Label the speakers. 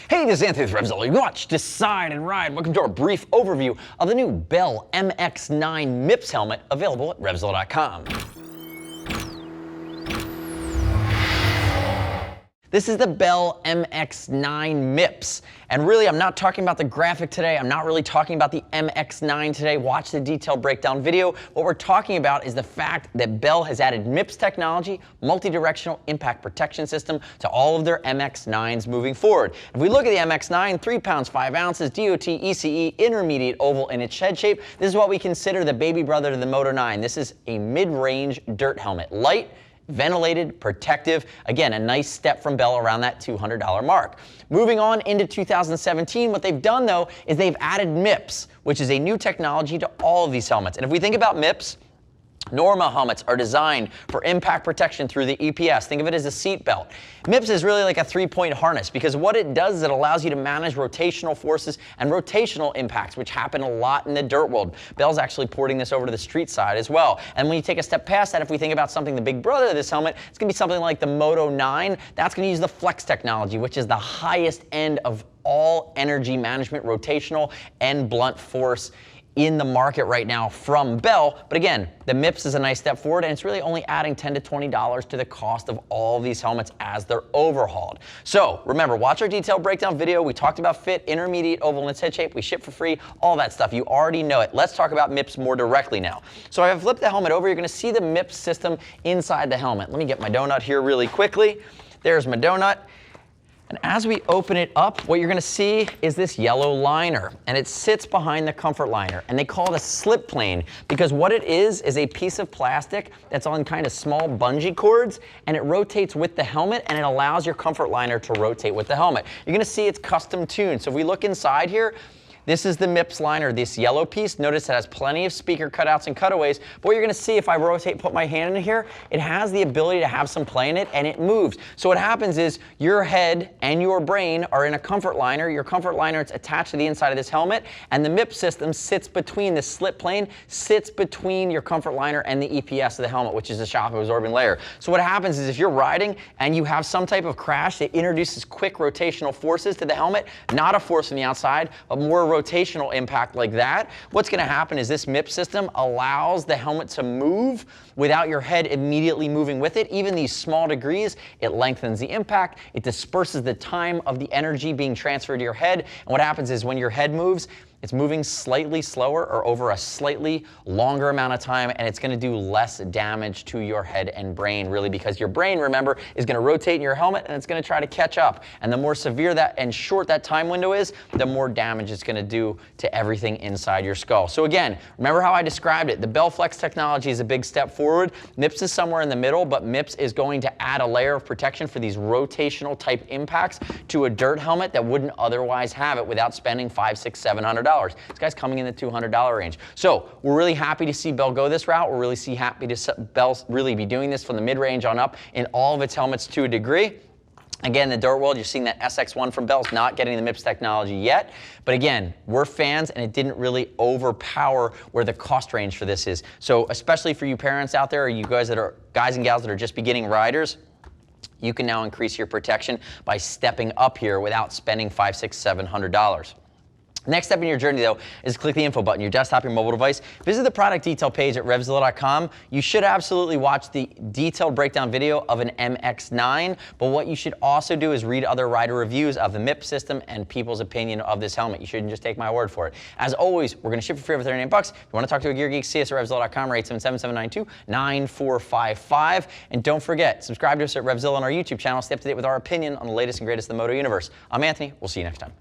Speaker 1: Hey, this is Anthony with RevZilla. You watch, decide, and ride. Welcome to our brief overview of the new Bell MX-9 MIPS helmet available at RevZilla.com. This is the Bell MX-9 MIPS. And really, I'm not talking about the graphic today. I'm not really talking about the MX-9 today. Watch the detailed breakdown video. What we're talking about is the fact that Bell has added MIPS technology, multi-directional impact protection system, to all of their MX-9s moving forward. If we look at the MX-9, 3 pounds, 5 ounces, DOT, ECE, intermediate oval in its head shape. This is what we consider the baby brother to the Moto 9. This is a mid-range dirt helmet. Light, ventilated, protective. Again, a nice step from Bell around that $200 mark. Moving on into 2017, what they've done though is they've added MIPS, which is a new technology to all of these helmets. And if we think about MIPS, normal helmets are designed for impact protection through the EPS. Think of it as a seat belt. MIPS is really like a 3-point harness because what it does is it allows you to manage rotational forces and rotational impacts, which happen a lot in the dirt world. Bell's actually porting this over to the street side as well. And when you take a step past that, if we think about something the big brother of this helmet, it's going to be something like the Moto 9. That's going to use the Flex technology, which is the highest end of all energy management, rotational and blunt force in the market right now from Bell. But again, the MIPS is a nice step forward, and it's really only adding $10 to $20 to the cost of all of these helmets as they're overhauled. So remember, watch our detailed breakdown video. We talked about fit, intermediate oval in its head shape. We ship for free, all that stuff. You already know it. Let's talk about MIPS more directly now. So I've flipped the helmet over. You're going to see the MIPS system inside the helmet. Let me get my donut here really quickly. There's my donut. And as we open it up, what you're going to see is this yellow liner, and it sits behind the comfort liner, and they call it a slip plane because what it is a piece of plastic that's on kind of small bungee cords, and it rotates with the helmet, and it allows your comfort liner to rotate with the helmet. You're going to see it's custom tuned. So if we look inside here, this is the MIPS liner, this yellow piece. Notice it has plenty of speaker cutouts and cutaways. But what you're going to see if I rotate, put my hand in here, it has the ability to have some play in it, and it moves. So what happens is your head and your brain are in a comfort liner. Your comfort liner is attached to the inside of this helmet, and the MIPS system sits between, the slip plane sits between your comfort liner and the EPS of the helmet, which is the shock absorbing layer. So what happens is if you're riding and you have some type of crash, it introduces quick rotational forces to the helmet, not a force from the outside, but more rotational impact like that. What's going to happen is this MIPS system allows the helmet to move without your head immediately moving with it. Even these small degrees, it lengthens the impact, it disperses the time of the energy being transferred to your head. And what happens is when your head moves, it's moving slightly slower or over a slightly longer amount of time, and it's going to do less damage to your head and brain, really, because your brain, remember, is going to rotate in your helmet and it's going to try to catch up. And the more severe that and short that time window is, the more damage it's going to do to everything inside your skull. So again, remember how I described it. The Bell Flex technology is a big step forward. MIPS is somewhere in the middle, but MIPS is going to add a layer of protection for these rotational type impacts to a dirt helmet that wouldn't otherwise have it without spending $500, $600, $700. This guy's coming in the $200 range. So we're really happy to see Bell go this route. We're really happy to see Bell really be doing this from the mid-range on up in all of its helmets to a degree. Again, in the dirt world, you're seeing that SX1 from Bell's not getting the MIPS technology yet. But again, we're fans, and it didn't really overpower where the cost range for this is. So especially for you parents out there, or you guys and gals that are just beginning riders, you can now increase your protection by stepping up here without spending $500, $600, $700. Next step in your journey, though, is click the info button, your desktop, your mobile device. Visit the product detail page at RevZilla.com. You should absolutely watch the detailed breakdown video of an MX-9, but what you should also do is read other rider reviews of the MIPS system and people's opinion of this helmet. You shouldn't just take my word for it. As always, we're going to ship for free for $39. If you want to talk to a gear geek, see us at RevZilla.com or 877-792-9455. And don't forget, subscribe to us at RevZilla on our YouTube channel. Stay up to date with our opinion on the latest and greatest of the moto universe. I'm Anthony. We'll see you next time.